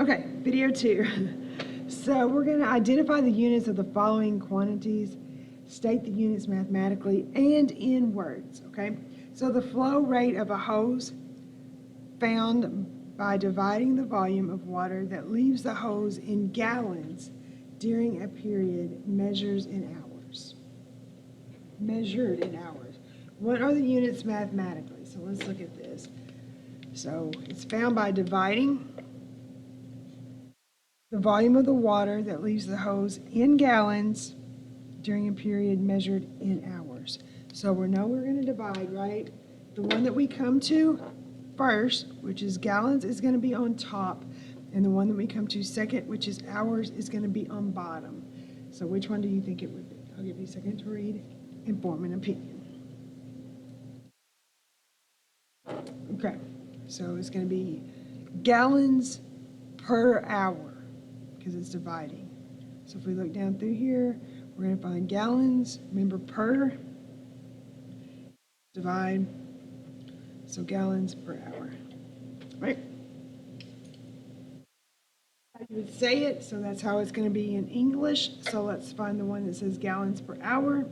Okay, video 2. So we're going to identify the units of the following quantities, state the units mathematically and in words, okay? So the flow rate of a hose found by dividing the volume of water that leaves the hose in gallons during a period measured in hours. Measured in hours. What are the units mathematically? So let's look at this. So it's found by dividing the volume of the water that leaves the hose in gallons during a period measured in hours. So we know we're going to divide, right? The one that we come to first, which is gallons, is going to be on top, and the one that we come to second, which is hours, is going to be on bottom. So which one do you think it would be? I'll give you a second to read and form an opinion. Okay, so it's going to be gallons per hour because it's dividing. So if we look down through here, we're going to find gallons, remember per, divide, so gallons per hour, right? You would say it, so that's how it's going to be in English. So let's find the one that says gallons per hour.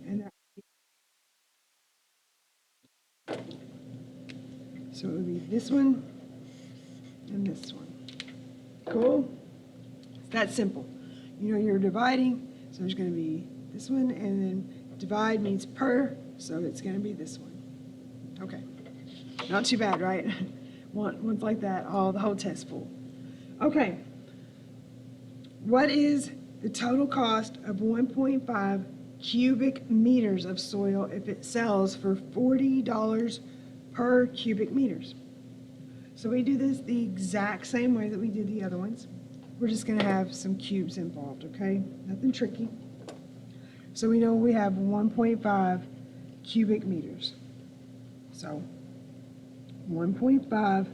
And so it would be this one and this one. Cool? It's that simple. You know you're dividing, so there's going to be this one, and then divide means per, so it's going to be this one. Okay. Not too bad, right? One's like that, the whole test full. Okay. What is the total cost of 1.5 cubic meters of soil if it sells for $40 per cubic meters? So we do this the exact same way that we did the other ones. We're just going to have some cubes involved, okay? Nothing tricky. So we know we have 1.5 cubic meters. So 1.5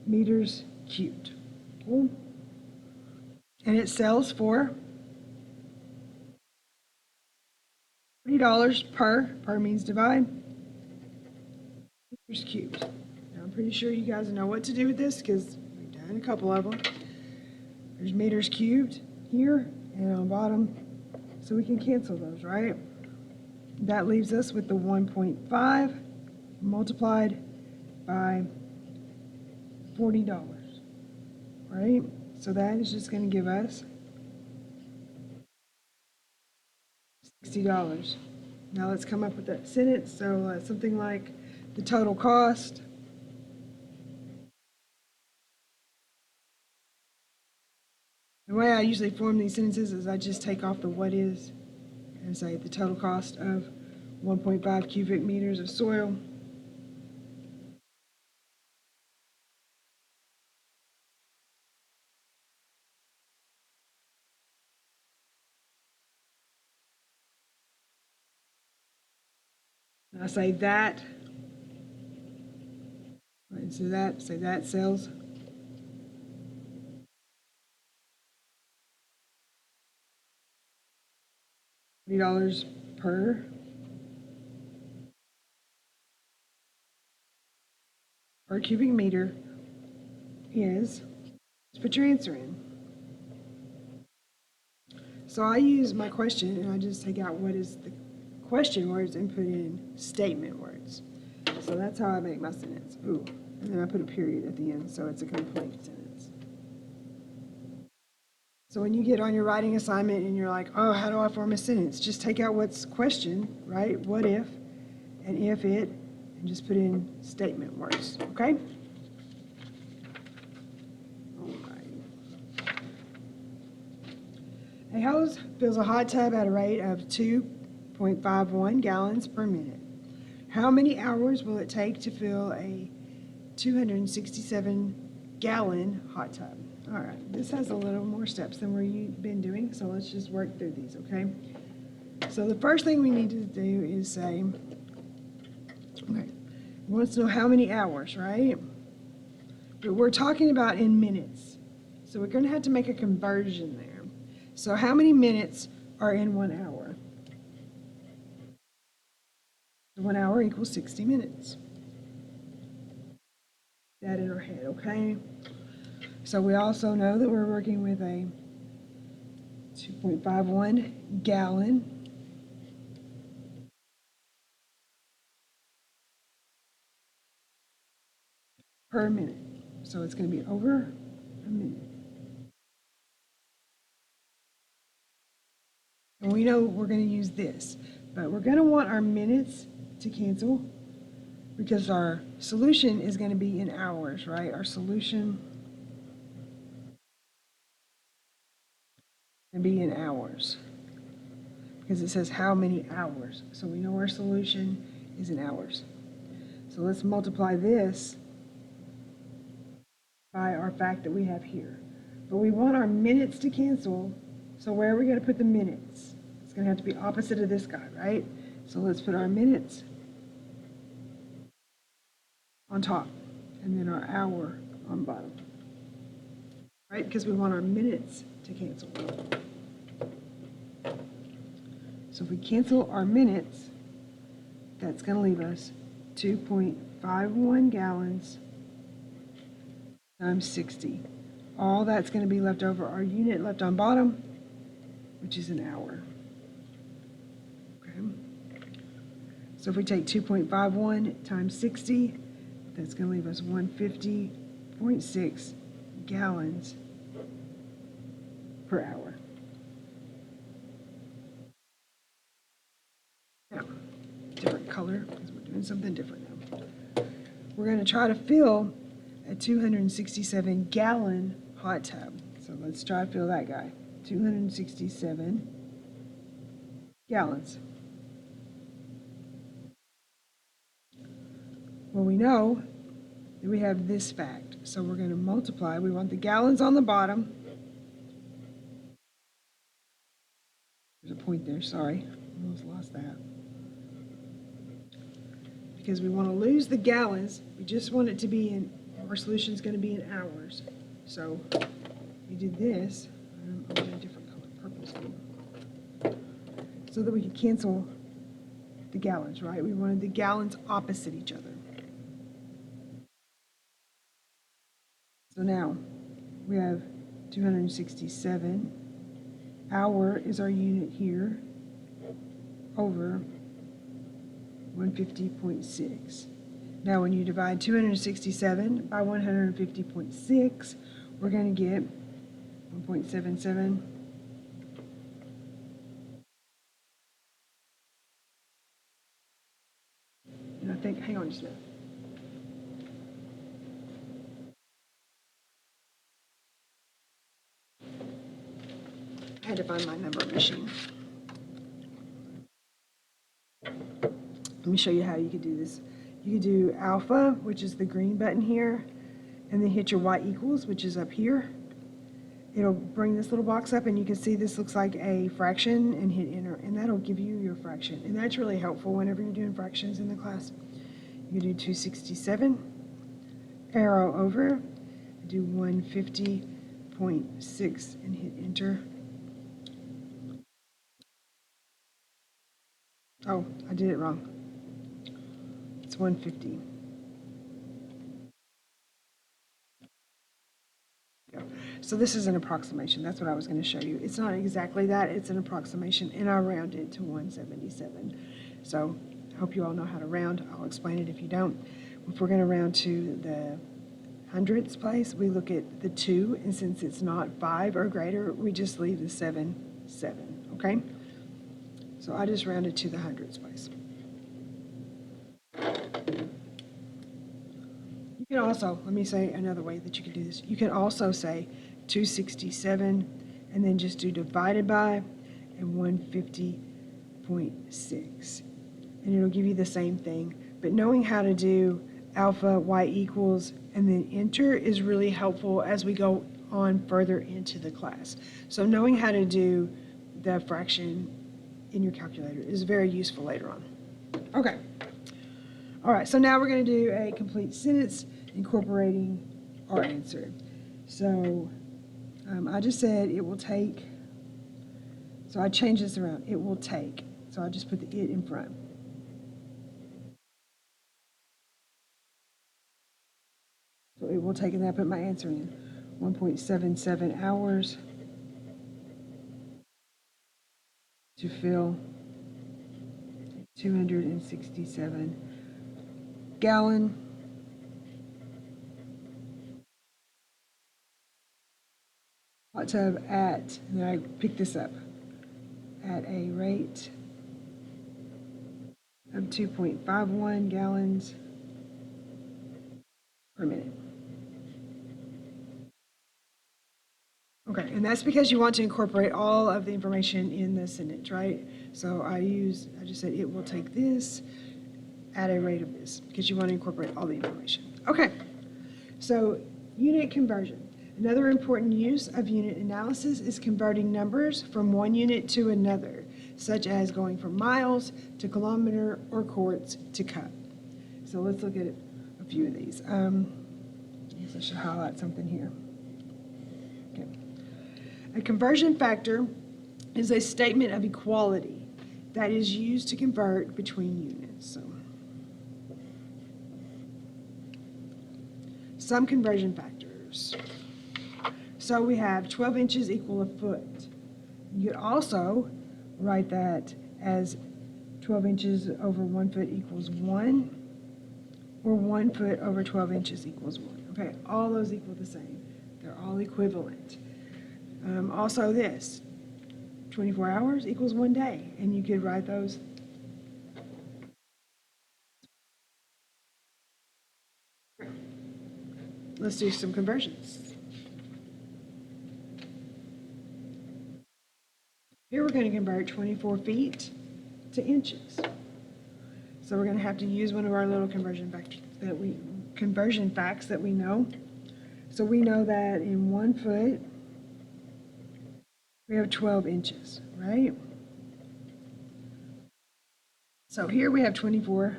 meters cubed. Cool. And it sells for $40 per means divide, meters cubed. Now I'm pretty sure you guys know what to do with this because we've done a couple of them. There's meters cubed here and on bottom, so we can cancel those, right? That leaves us with the 1.5 multiplied by $40, right? So that is just going to give us $60. Now let's come up with that sentence. So something like the total cost the way I usually form these sentences is I just take off the what is and say the total cost of 1.5 cubic meters of soil and I say that, right, so that sells $40 per cubic meter is, let's put your answer in. So I use my question and I just take out what is the question words and put in statement words. So that's how I make my sentence. Ooh, and then I put a period at the end so it's a complete sentence. So when you get on your writing assignment and you're like, oh, how do I form a sentence? Just take out what's question, right? What if, and if it, and just put in statement words, okay? A hose fills a hot tub at a rate of 2.51 gallons per minute. How many hours will it take to fill a 267-gallon hot tub? All right, this has a little more steps than we've been doing, so let's just work through these, okay? So the first thing we need to do is say, okay, we want to know how many hours, right? But we're talking about in minutes, so we're going to have to make a conversion there. So how many minutes are in 1 hour? 1 hour equals 60 minutes. That in our head, okay? So we also know that we're working with a 2.51 gallon per minute. So it's going to be over a minute. And we know we're going to use this, but we're going to want our minutes to cancel because our solution is going to be in hours, right? Our solution is going to be in hours because it says how many hours. So we know our solution is in hours. So let's multiply this by our fact that we have here. But we want our minutes to cancel, so where are we going to put the minutes? It's going to have to be opposite of this guy, right? So let's put our minutes on top, and then our hour on bottom, right? Because we want our minutes to cancel. So if we cancel our minutes, that's going to leave us 2.51 gallons times 60. All that's going to be left over, our unit left on bottom, which is an hour. Okay. So if we take 2.51 times 60, that's going to leave us 150.6 gallons per hour. Now, different color, because we're doing something different now. We're going to try to fill a 267 gallon hot tub. So let's try to fill that guy. 267 gallons. Well, we know that we have this fact. So we're going to multiply. We want the gallons on the bottom. There's a point there, sorry. Almost lost that. Because we want to lose the gallons. We just want it to be in, our solution is going to be in hours. So we did this. I'm going to a different color, purple scheme. So that we could cancel the gallons, right? We wanted the gallons opposite each other. So now we have 267. Hour is our unit here over 150.6. Now when you divide 267 by 150.6, we're going to get 1.77. And I think, hang on just a minute. I had to find my number machine. Let me show you how you could do this. You could do alpha, which is the green button here, and then hit your y equals, which is up here. It'll bring this little box up, and you can see this looks like a fraction, and hit enter, and that'll give you your fraction. And that's really helpful whenever you're doing fractions in the class. You do 267, arrow over, do 150.6, and hit enter. Oh, I did it wrong. It's 150. So this is an approximation. That's what I was going to show you. It's not exactly that. It's an approximation, and I rounded to 177. So I hope you all know how to round. I'll explain it if you don't. If we're going to round to the hundredths place, we look at the 2, and since it's not 5 or greater, we just leave the 7, okay? So I just rounded to the hundredths place. You can also, let me say another way that you can do this. You can also say 267 and then just do divided by and 150.6. And it'll give you the same thing. But knowing how to do alpha, y equals, and then enter is really helpful as we go on further into the class. So knowing how to do the fraction in your calculator is very useful later on. Okay. All right, so now we're going to do a complete sentence incorporating our answer. So I just said it will take, so I changed this around. It will take, so I just put the it in front. So it will take, and then I put my answer in. 1.77 hours to fill 267 gallon hot tub at, and then I picked this up, at a rate of 2.51 gallons per minute. Okay, and that's because you want to incorporate all of the information in the sentence, right? So I just said it will take this at a rate of this, because you want to incorporate all the information. Okay, so unit conversion. Another important use of unit analysis is converting numbers from one unit to another, such as going from miles to kilometer or quarts to cup. So let's look at a few of these. I should highlight something here. Okay. A conversion factor is a statement of equality that is used to convert between units. So, some conversion factors. So we have 12 inches equal a foot. You could also write that as 12 inches over 1 foot equals 1, or 1 foot over 12 inches equals 1. Okay, all those equal the same. They're all equivalent. Also this, 24 hours equals 1 day, and you could write those. Let's do some conversions. Here we're going to convert 24 feet to inches. So we're going to have to use one of our little conversion facts that we know. So we know that in 1 foot, we have 12 inches, right? So here we have 24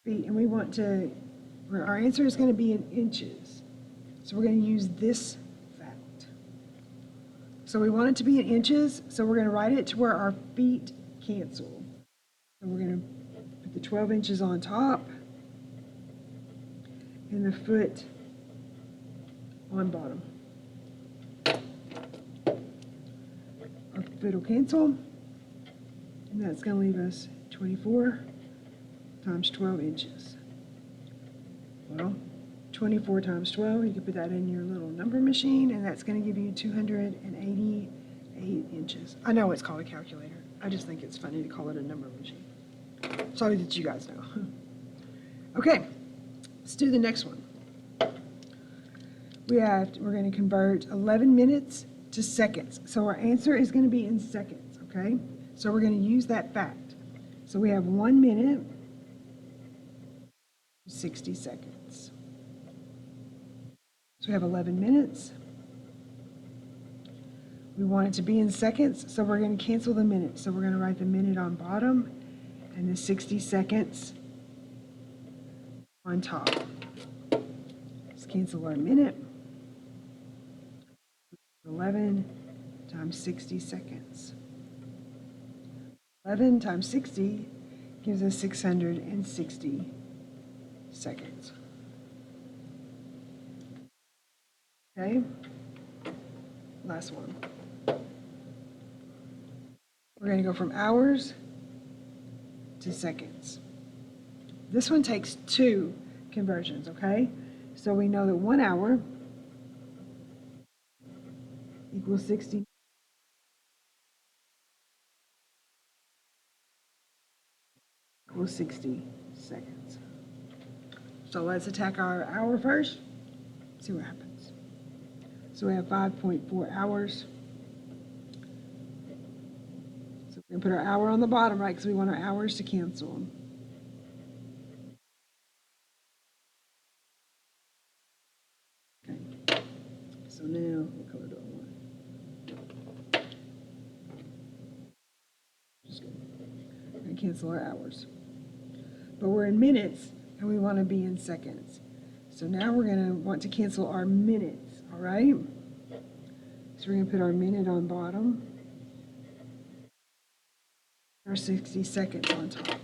feet, and we want to, our answer is going to be in inches. So we're going to use this fact. So we want it to be in inches, so we're going to write it to where our feet cancel. So we're going to put the 12 inches on top and the foot on bottom. Our foot will cancel, and that's going to leave us 24 times 12 inches. Well, 24 times 12, you can put that in your little number machine, and that's going to give you 288 inches. I know it's called a calculator. I just think it's funny to call it a number machine. Sorry that you guys know. Okay, let's do the next one. We're going to convert 11 minutes to seconds. So our answer is going to be in seconds, okay? So we're going to use that fact. So we have 1 minute, 60 seconds. So we have 11 minutes. We want it to be in seconds, so we're going to cancel the minute. So we're going to write the minute on bottom and the 60 seconds on top. Let's cancel our minute. 11 times 60 seconds. 11 times 60 gives us 660 seconds. Okay, last one. We're going to go from hours to seconds. This one takes 2 conversions, okay? So we know that 1 hour equals 60 equals 60 seconds. So let's attack our hour first, see what happens. So we have 5.4 hours. So we're going to put our hour on the bottom, right, because we want our hours to cancel. Okay. So now, what color do I want? Just kidding. We're going to cancel our hours. But we're in minutes, and we want to be in seconds. So now we're going to want to cancel our minutes, all right? So we're going to put our minute on bottom, our 60 seconds on top.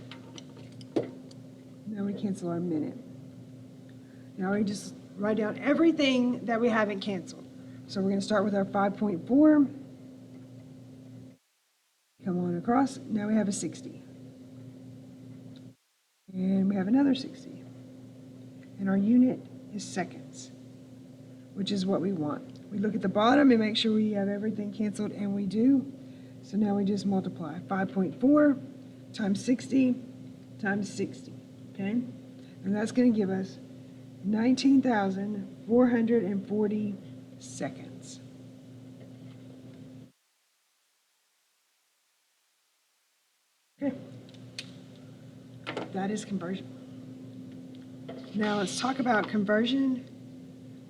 Now we cancel our minute. Now we're write down everything that we haven't canceled. So we're going to start with our 5.4. Come on across. Now we have a 60. And we have another 60. And our unit is seconds, which is what we want. We look at the bottom and make sure we have everything canceled, and we do. So now we just multiply 5.4 times 60 times 60, okay? And that's going to give us 19,440 seconds. Okay, that is conversion. Now let's talk about conversion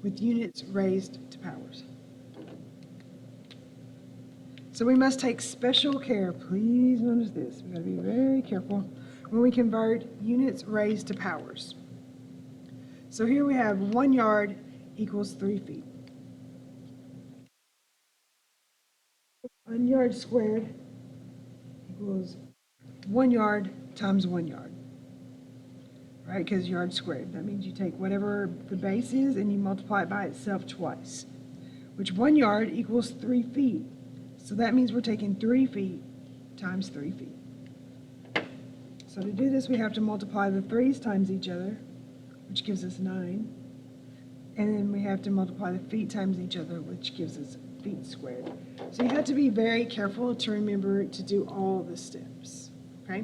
with units raised to powers. So we must take special care, please notice this, we gotta be very careful when we convert units raised to powers. So here we have 1 yard equals 3 feet. 1 yard squared equals 1 yard times 1 yard, right? Because yard squared, that means you take whatever the base is and you multiply it by itself twice, which 1 yard equals 3 feet. So that means we're taking 3 feet times 3 feet. So to do this, we have to multiply the 3's times each other, which gives us 9. And then we have to multiply the feet times each other, which gives us feet squared. So you have to be very careful to remember to do all the steps, okay?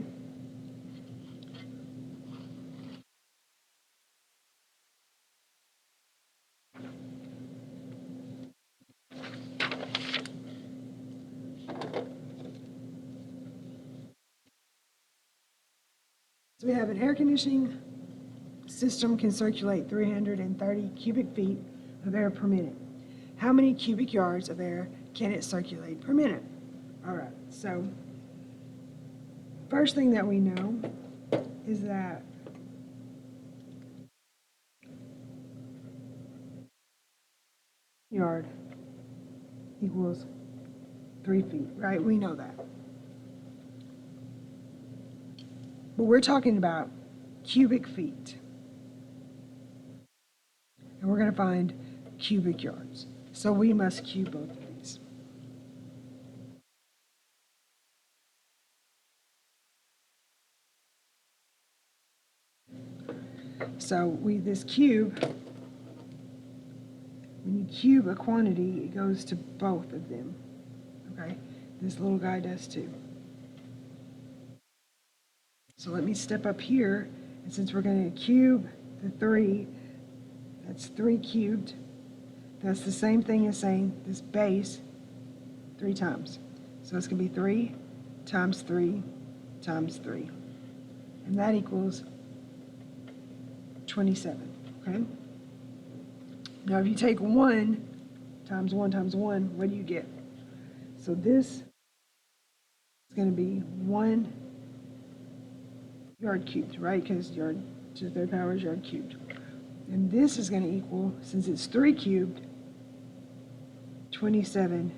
So we have an air conditioning system can circulate 330 cubic feet of air per minute. How many cubic yards of air can it circulate per minute? All right, so first thing that we know is that yard equals 3 feet, right? We know that. But we're talking about cubic feet. And we're going to find cubic yards. So we must cube both of these. So this cube, when you cube a quantity, it goes to both of them. Okay? This little guy does too. So let me step up here, and since we're going to cube the 3, that's 3 cubed. That's the same thing as saying this base 3 times. So it's going to be 3 times 3 times 3. And that equals 27, okay? Now if you take 1 times 1 times 1, what do you get? So this is going to be 1 yard cubed, right? Because yard to the third power is yard cubed. And this is going to equal, since it's 3 cubed, 27.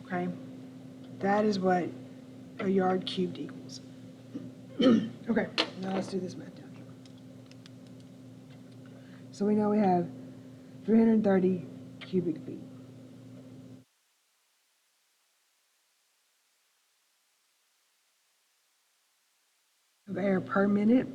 Okay? That is what a yard cubed equals. Okay, now let's do this math down here. So we know we have 330 cubic feet. Of air per minute.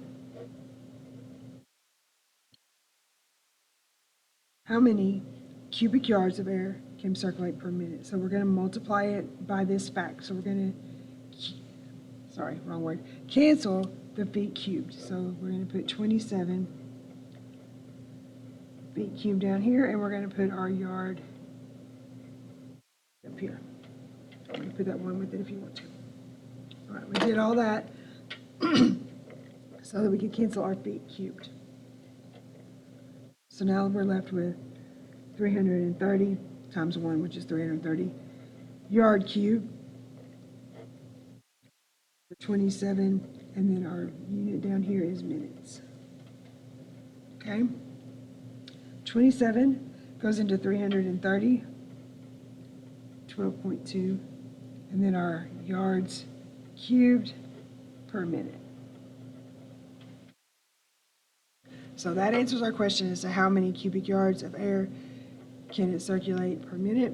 How many cubic yards of air can circulate per minute? So we're going to multiply it by this fact. So we're going to, sorry, wrong word, cancel the feet cubed. So we're going to put 27 feet cubed down here, and we're going to put our yard up here. I'm going to put that one with it if you want to. All right, we did all that so that we could cancel our feet cubed. So now we're left with 330 times 1, which is 330 yard cube for 27, and then our unit down here is minutes. Okay? 27 goes into 330, 12.2, and then our yards cubed per minute. So that answers our question as to how many cubic yards of air can it circulate per minute.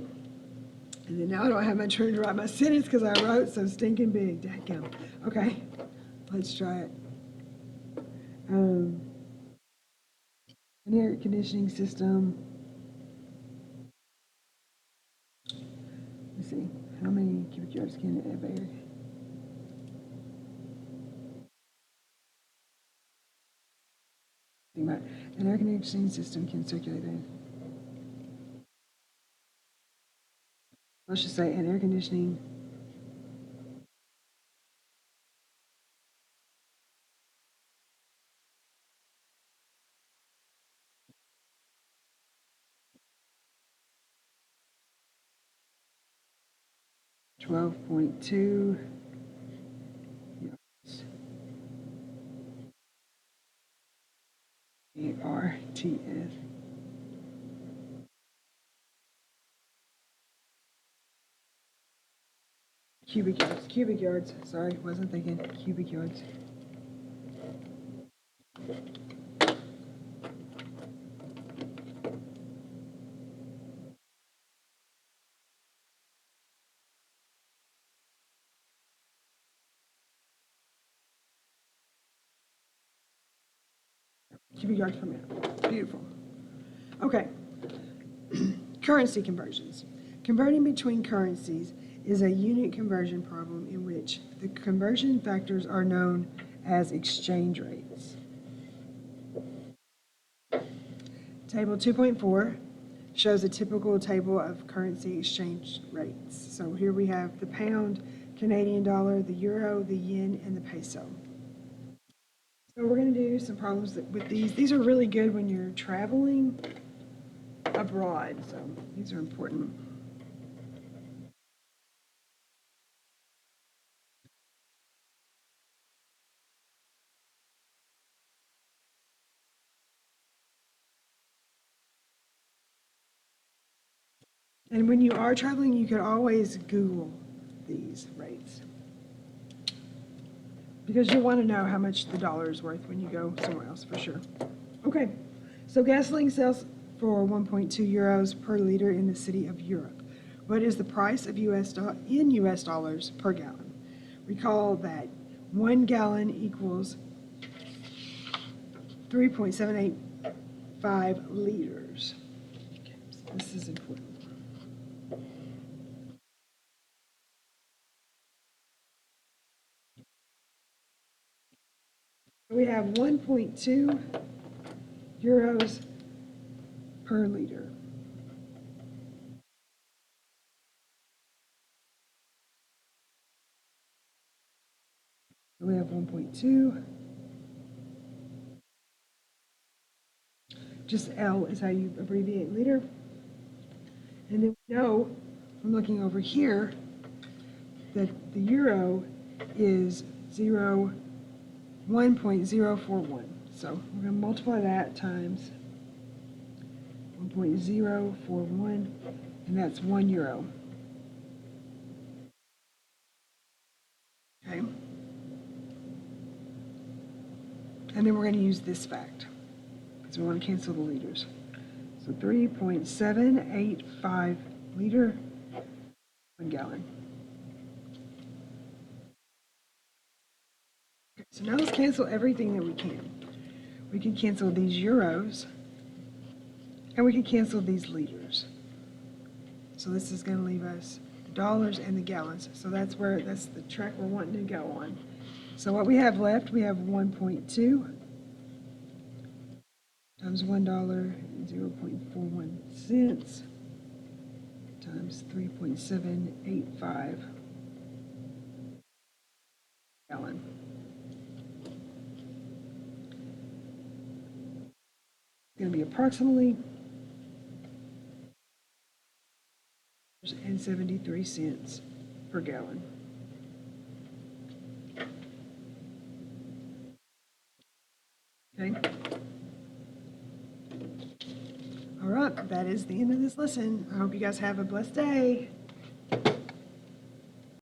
And then now I don't have my turn to write my sentence because I wrote so stinking big. Dadgum. Okay, let's try it. An air conditioning system. Let's see, how many cubic yards can it have air? Think about it. An air conditioning system can circulate air. Let's just say an air conditioning 12.2 yards. ARTS. Cubic yards, sorry, wasn't thinking cubic yards. Cubic yards per minute. Beautiful. Okay. Currency conversions. Converting between currencies is a unit conversion problem in which the conversion factors are known as exchange rates. Table 2.4 shows a typical table of currency exchange rates. So here we have the pound, Canadian dollar, the euro, the yen, and the peso. So we're going to do some problems with these. These are really good when you're traveling abroad, so these are important. And when you are traveling, you could always Google these rates because you'll want to know how much the dollar is worth when you go somewhere else for sure. Okay, so gasoline sells for 1.2 euros per liter in the city of Europe. What is the price of US dollars per gallon? Recall that 1 gallon equals 3.785 liters. Okay, so this is important. We have 1.2 euros per liter. We have 1.2. Just L is how you abbreviate liter. And then we know from looking over here that the euro is 1.041. So we're going to multiply that times 1.041, and that's 1 euro. Okay. And then we're going to use this fact because we want to cancel the liters. So 3.785 liter, 1 gallon. Okay, so now let's cancel everything that we can. We can cancel these euros, and we can cancel these liters. So this is going to leave us the dollars and the gallons. So that's the track we're wanting to go on. So what we have left, we have 1.2 times $1, 0.41 cents, times 3.785 gallon. It's going to be approximately $0.73 per gallon. Okay. All right, that is the end of this lesson. I hope you guys have a blessed day.